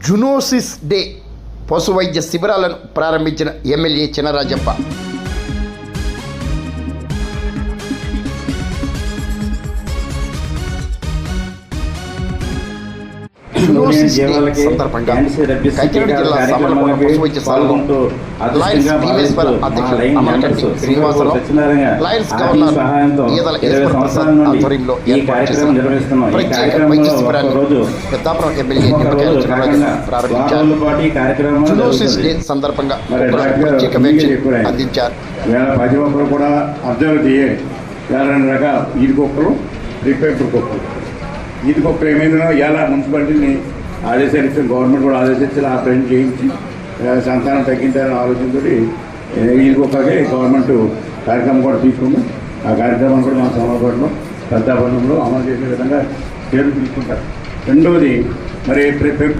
Zoonosis day పశు వైద్య శిబిరాలను ప్రారంభించిన ఎమ్మెల్యే చినరాజప్ప. జునోసిస్ డే సందర్భంగా కాకినాడ జిల్లా సమరకోట పశు వైద్యశాలలో లయన్స్ భీమేశ్వర అధ్యక్షుడు అమరకంటి శ్రీనివాసరావు, లయన్స్ గవర్నర్ ఈదల ఈశ్వర ప్రసాద్ ఆధ్వర్యంలో ఏర్పాటు చేసిన ప్రత్యేక వైద్య శిబిరాన్ని పెద్దాపురం ఎమ్మెల్యే నిమ్మకాయల చినరాజప్ప ప్రారంభించారు. జునోసిస్ డే సందర్భంగా ప్రత్యేక వ్యాక్సిన్ అందించారు. ప్రతి ఒక్కరు కూడా అబ్జర్వ్ చేయాలి. రెండు రకాల ఈది కుక్కలు, రిపేర్ కుక్కలు. ఈది కుక్కలు ఏమైందో ఇలా మున్సిపాలిటీని ఆదేశాలు గవర్నమెంట్ కూడా ఆదేశించాలి. ఆపరేషన్ చేయించి సంతానం తగ్గించాలని ఆలోచనతో ఈది కుక్కకి గవర్నమెంట్ కార్యక్రమం కూడా తీసుకుంది. ఆ కార్యక్రమాన్ని కూడా మా సమర్పణలో పెద్దాపురంలో అమలు చేసే విధంగా చర్యలు తీసుకుంటారు. రెండవది మరి